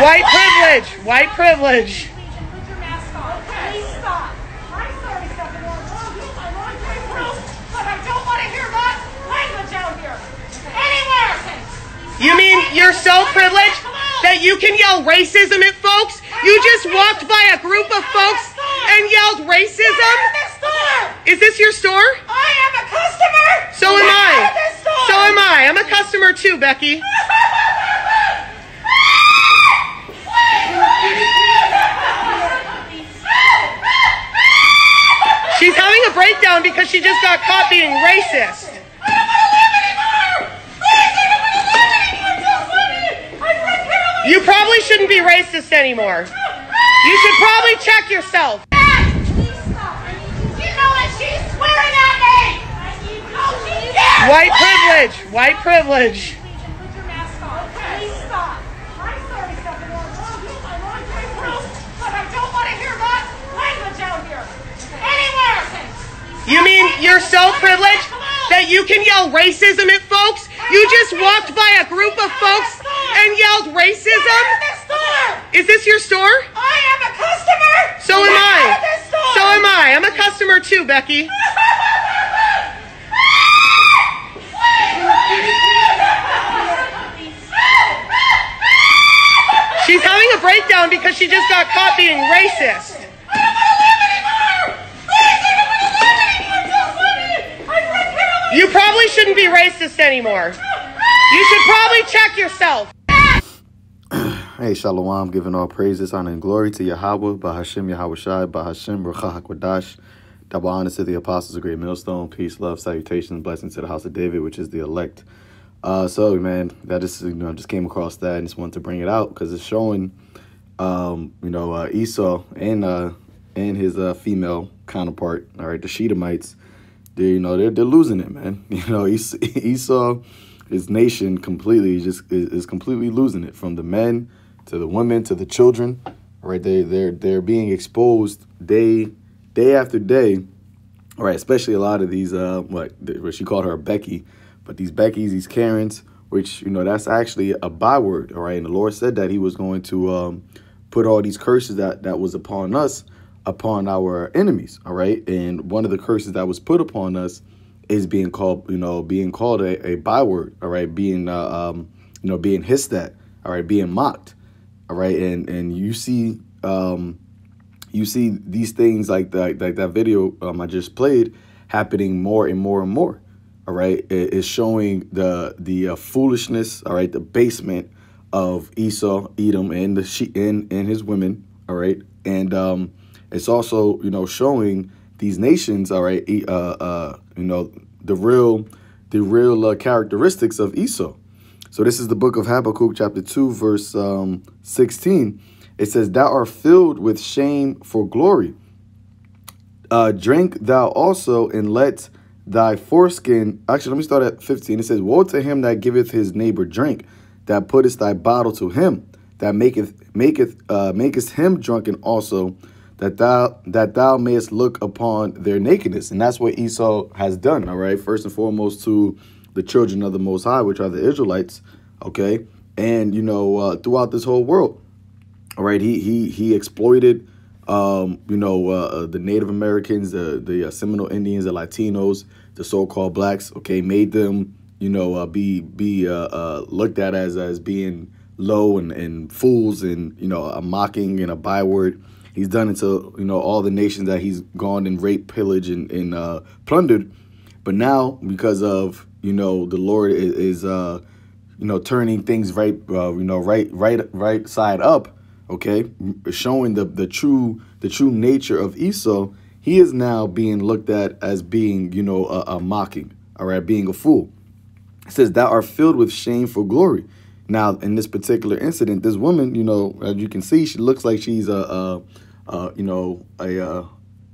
White privilege. White privilege. Put your mask on. Please stop. I'm sorry, Stephanie. I want to take proof, but I don't want to hear that language out here. Anywhere. You mean you're so privileged that you can yell racism at folks? You just walked by a group of folks and yelled racism? Is this your store? I am a customer. So am I. So am I. I'm a customer too, Becky. She's having a breakdown because she just got caught being racist. You probably shouldn't be racist anymore. You should probably check yourself. Please stop. You know what? She's swearing at me. White privilege. White privilege. Put your mask on. Please stop. I'm sorry, Stephanie. I want to take proof, but I don't want to hear that language out here. Anywhere. You mean you're so privileged that you can yell racism at folks? You just walked by a group of folks and yelled racism? Is this your store? I am a customer. So am I. So am I. I'm a customer too, Becky. She's having a breakdown because she just got caught being racist. You probably shouldn't be racist anymore. You should probably check yourself. Hey, Shalom, giving all praises, honor, and glory to Yahweh, Bahashim Yahweh Shai, Bahashim Ruach HaKodash. Double honor to the apostles of Great Millstone. Peace, love, salutations, blessings to the house of David, which is the elect. So, man, that just, just came across that and just wanted to bring it out because it's showing, Esau and his female counterpart, all right, the Shedomites. They're losing it, man. Esau, his nation completely is completely losing it, from the men to the women to the children. All right, they're being exposed day after day. All right, especially a lot of these what she called her Becky, but these Beckys, these Karens, which that's actually a byword. All right, and the Lord said that He was going to put all these curses that was upon us, upon our enemies. All right, and one of the curses that was put upon us is being called a byword. All right, being being hissed at. All right, being mocked. All right, and you see these things like that video I just played happening more and more and more. All right, it's showing the foolishness. All right, the basement of Esau, Edom, and and his women. All right, and it's also showing these nations. All right, the real characteristics of Esau. So this is the book of Habakkuk, chapter 2, verse 16. It says, "Thou art filled with shame for glory. Drink thou also, and let thy foreskin..." Actually, let me start at 15. It says, "Woe to him that giveth his neighbor drink, that puttest thy bottle to him, that makest him drunken also, that thou mayest look upon their nakedness." And that's what Esau has done. All right, first and foremost to the children of the Most High, which are the Israelites. Okay, and throughout this whole world. All right, he exploited the Native Americans, the Seminole Indians, the Latinos, the so-called blacks. Okay, made them be looked at as being low and fools, and a mocking and a byword. He's done it to all the nations that he's gone and raped, pillaged, and plundered. But now, because of the Lord is turning things right side up. Okay, showing the true nature of Esau, he is now being looked at as being a mocking. All right, being a fool. It says, "Thou art filled with shame for glory." Now, in this particular incident, this woman, as you can see, she looks like she's a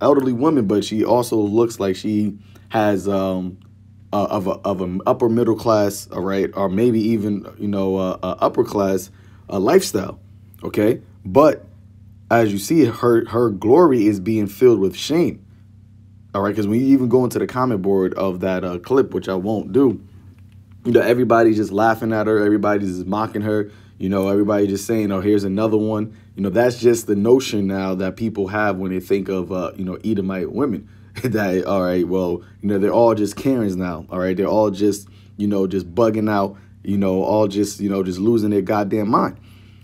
elderly woman, but she also looks like she has of an upper middle class, all right, or maybe even upper class lifestyle. Okay, but as you see, her glory is being filled with shame. All right, because when you even go into the comment board of that clip, which I won't do, everybody's just laughing at her. Everybody's just mocking her. You know, everybody just saying, oh, here's another one. You know, that's just the notion now that people have when they think of, you know, Edomite women. That, all right, well, you know, they're all just Karens now. All right. They're all just, you know, just bugging out, you know, all just, you know, just losing their goddamn mind.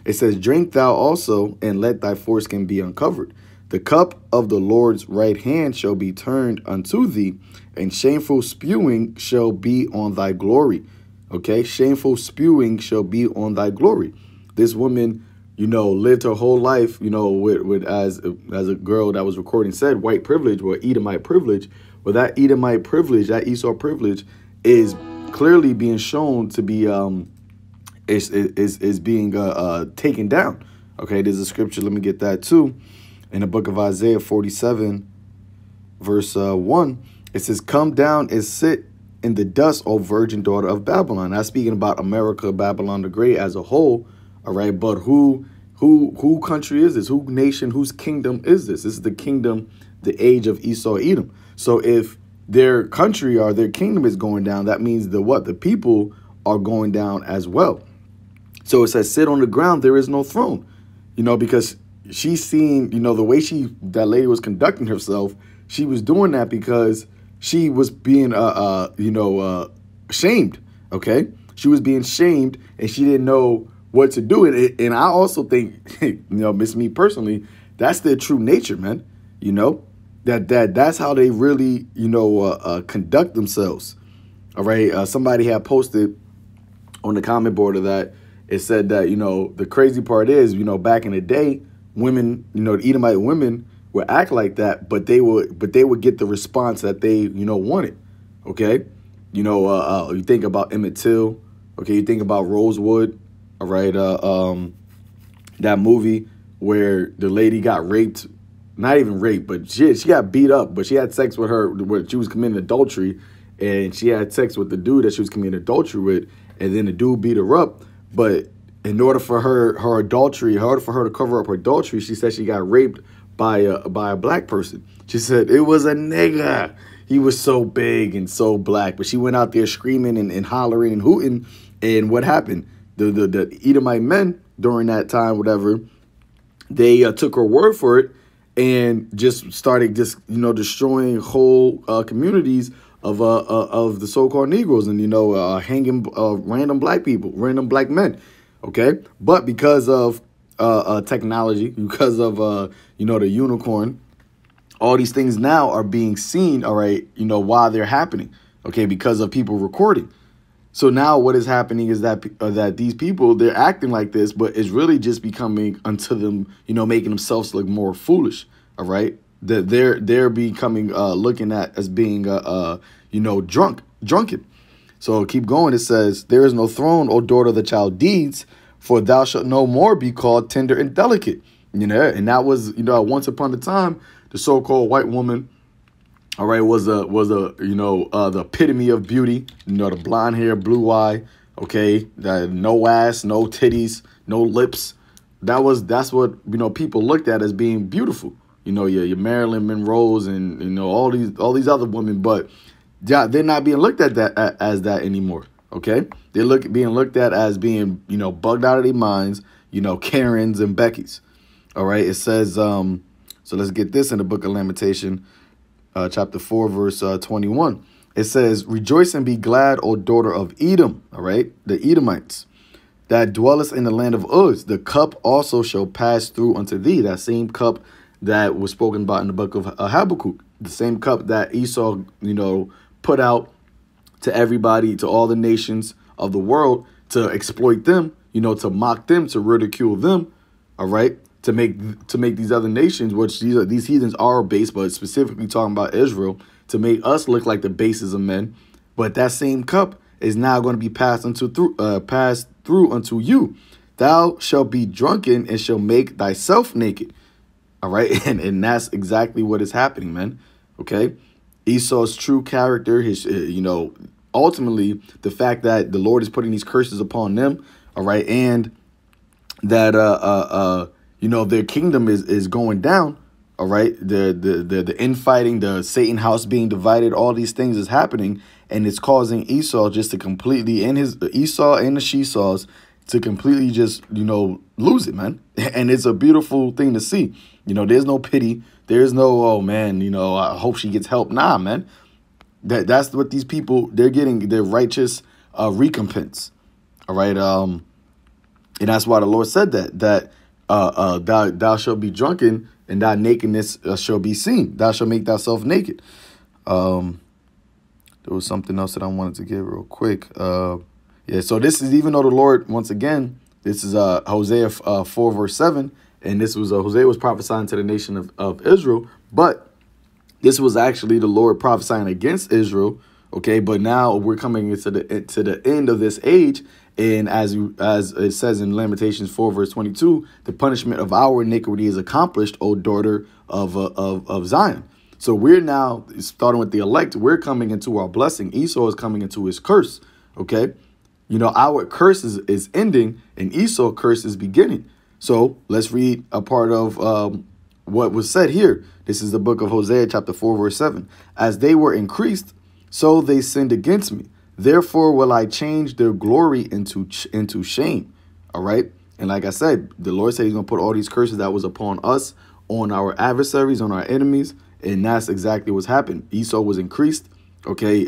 It says, drink thou also, and let thy foreskin be uncovered. The cup of the Lord's right hand shall be turned unto thee, and shameful spewing shall be on thy glory. Okay, shameful spewing shall be on thy glory. This woman, you know, lived her whole life, you know, with as a girl that was recording said, white privilege or Edomite privilege. Well, that Edomite privilege, that Esau privilege, is clearly being shown to be is being taken down. Okay, there's a scripture. Let me get that too. In the book of Isaiah 47, verse 1, it says, "Come down and sit in the dust, O virgin daughter of Babylon." That's speaking about America, Babylon the Great as a whole. All right, but who country is this? Who nation? Whose kingdom is this? This is the kingdom, the age of Esau, Edom. So if their country or their kingdom is going down, that means the people are going down as well. So it says, "Sit on the ground, there is no throne," you know, because she's seen, you know, the way that lady was conducting herself. She was doing that because she was being, shamed. Okay, she was being shamed, and she didn't know what to do. And I also think, you know, me personally, that's their true nature, man. You know, that's how they really, you know, conduct themselves. All right, somebody had posted on the comment board of that. It said that, you know, the crazy part is, you know, back in the day, women, you know, the Edomite women would act like that, but they would get the response that they, you know, wanted. Okay, you know, you think about Emmett Till. Okay, you think about Rosewood. All right, that movie where the lady got raped, not even raped, but she got beat up, but she had sex with her where she was committing adultery, and she had sex with the dude that she was committing adultery with, and then the dude beat her up. But in order for her adultery, in order for her to cover up her adultery, she said she got raped by a black person. She said it was a nigga. He was so big and so black. But she went out there screaming and hollering and hooting. And what happened? The Edomite men during that time, whatever, they took her word for it and just started you know, destroying whole communities of the so-called Negroes and, you know, hanging random black people, random black men. Okay, but because of technology, because of you know, the unicorn, all these things now are being seen. All right, you know, while they're happening. Okay, because of people recording. So now what is happening is that that these people, they're acting like this, but it's really just becoming unto them, you know, making themselves look more foolish. All right, that they're becoming looking at as being you know, drunken. So keep going. It says, "There is no throne, O daughter of the Chaldees, for thou shalt no more be called tender and delicate." You know, and that was, you know, once upon a time, the so-called white woman, all right, was you know, the epitome of beauty. You know, the blonde hair, blue eye, okay, no ass, no titties, no lips. That's what, you know, people looked at as being beautiful. You know, your Marilyn Monroe's and, you know, all these other women, but yeah, they're not being looked at as that anymore. Okay, they're being looked at as being, you know, bugged out of their minds. You know, Karens and Beckys. All right, it says, so let's get this in the book of Lamentation, chapter 4, verse 21. It says, "Rejoice and be glad, O daughter of Edom." All right, the Edomites that dwellest in the land of Uz. The cup also shall pass through unto thee. That same cup that was spoken about in the book of Habakkuk. The same cup that Esau, you know, put out to everybody, to all the nations of the world, to exploit them, you know, to mock them, to ridicule them, all right, to make these other nations, which these heathens are base, but specifically talking about Israel, to make us look like the bases of men. But that same cup is now going to be passed through unto you. Thou shalt be drunken and shall make thyself naked. All right, and that's exactly what is happening, man. Okay. Esau's true character, his, you know, ultimately the fact that the Lord is putting these curses upon them, all right, and that you know, their kingdom is going down, all right. The infighting, the Satan house being divided, all these things is happening, and it's causing Esau just to completely, and Esau and the She-Saws, to completely just, lose it, man. And it's a beautiful thing to see. There's no pity. There's no, oh, man, I hope she gets help. Nah, man. That's what these people, they're getting their righteous recompense. All right. And that's why the Lord said that thou shalt be drunken and thy nakedness shall be seen. Thou shalt make thyself naked. There was something else that I wanted to give real quick. Yeah, so this is, even though the Lord, once again, this is Hosea 4 verse 7, and this was Hosea was prophesying to the nation of Israel, but this was actually the Lord prophesying against Israel. Okay, but now we're coming into the end of this age, and as it says in Lamentations 4 verse 22, the punishment of our iniquity is accomplished, O daughter of Zion. So we're now, starting with the elect, we're coming into our blessing. Esau is coming into his curse. Okay. Our curse is ending and Esau's curse is beginning. So let's read a part of what was said here. This is the book of Hosea, chapter 4, verse 7. As they were increased, so they sinned against me. Therefore will I change their glory into shame. All right. And like I said, the Lord said he's going to put all these curses that was upon us, on our adversaries, on our enemies. And that's exactly what's happened. Esau was increased. Okay,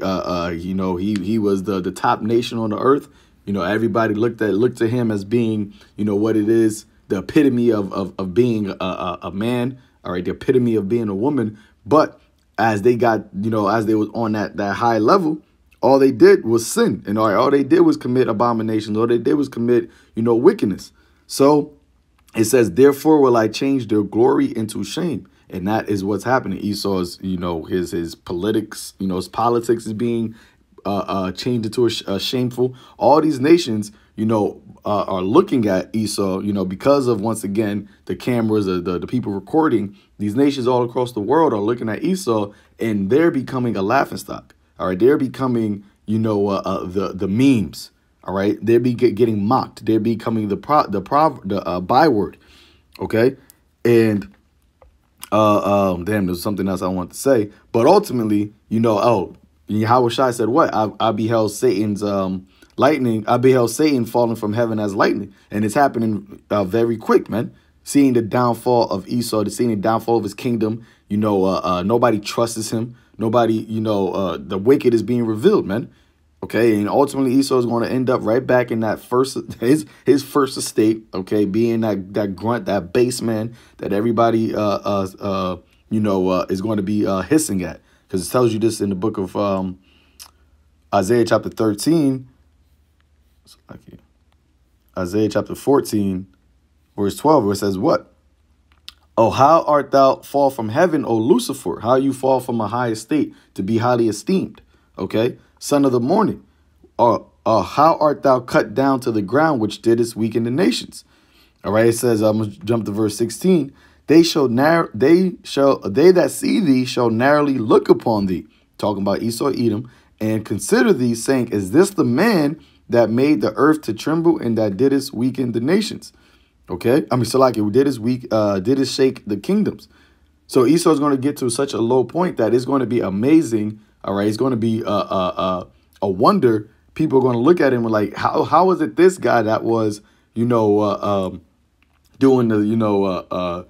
he was the top nation on the earth. Everybody looked to him as being, what it is, the epitome of being a man. All right, the epitome of being a woman. But as they got, as they was on that high level, all they did was sin. And all they did was commit abominations. All they did was commit, wickedness. So it says, therefore will I change their glory into shame. And that is what's happening. Esau's, his politics, his politics is being changed into a shameful. All these nations, are looking at Esau, because of, once again, the cameras, the people recording. These nations all across the world are looking at Esau, and they're becoming a laughingstock. All right, they're becoming, the memes. All right, they're getting mocked. They're becoming the byword. Okay, and damn, there's something else I want to say, but ultimately, Yahweh Shai said what? I beheld Satan's lightning. I beheld Satan falling from heaven as lightning, and it's happening very quick, man. Seeing the downfall of Esau, seeing the downfall of his kingdom. Nobody trusts him. Nobody, the wicked is being revealed, man. Okay, and ultimately Esau is going to end up right back in that his first estate. Okay, being that grunt, that base man that everybody is going to be hissing at, because it tells you this in the book of Isaiah chapter 13. Isaiah chapter 14, verse 12, where it says what? Oh, how art thou fall from heaven, O Lucifer? How you fall from a high estate to be highly esteemed? Okay. Son of the morning, how art thou cut down to the ground, which didst weaken the nations? All right, it says, I'm gonna jump to verse 16. They that see thee shall narrowly look upon thee, talking about Esau, Edom, and consider thee, saying, is this the man that made the earth to tremble and that didst weaken the nations? Okay, didst shake the kingdoms. So Esau is going to get to such a low point that it's going to be amazing. All right, it's going to be a wonder. People are going to look at him and like, how is it this guy that was, doing the,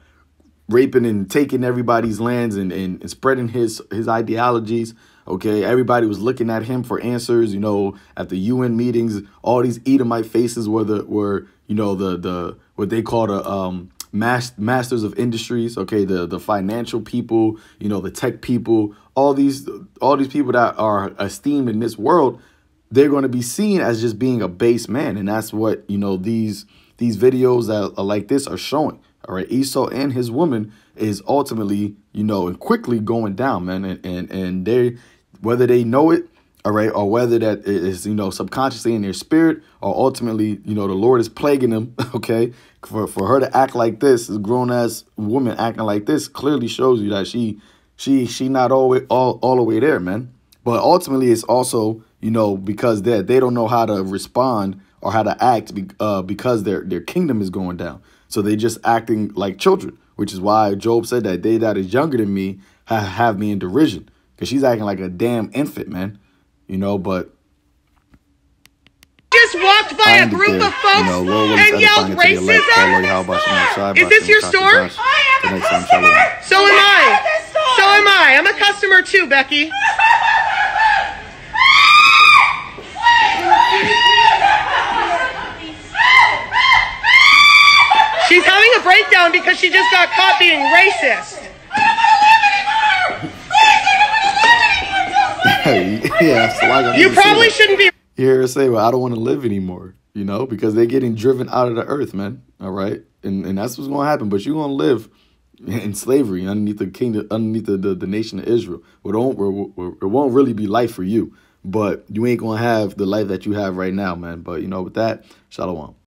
raping and taking everybody's lands and spreading his ideologies. OK, everybody was looking at him for answers, at the UN meetings. All these Edomite faces were the what they call the masters of industries. OK, the financial people, the tech people, all these people that are esteemed in this world. They're going to be seen as just being a base man. And that's what, these videos that are like this are showing. All right. Esau and his woman is ultimately, and quickly going down, man. And they, whether they know it, all right, or whether that is, subconsciously in their spirit, or ultimately, the Lord is plaguing them. OK, for her to act like this, a grown ass woman acting like this clearly shows you that she not all the way there, man. But ultimately, it's also, because they don't know how to respond or how to act because their kingdom is going down. So they just acting like children, which is why Job said that they that is younger than me have me in derision, because she's acting like a damn infant, man. But just just walked by a group of folks and yelled racism? Is this your store? So am I. So am I. I'm a customer too, Becky. She's having a breakdown because she just got caught being racist. Yeah, so like you probably shouldn't be. You hear her say, well, I don't want to live anymore, you know, because they're getting driven out of the earth, man. All right. And that's what's going to happen. But you're going to live in slavery underneath the kingdom, underneath the nation of Israel. It won't really be life for you. But you ain't going to have the life that you have right now, man. But, you know, with that, shalom.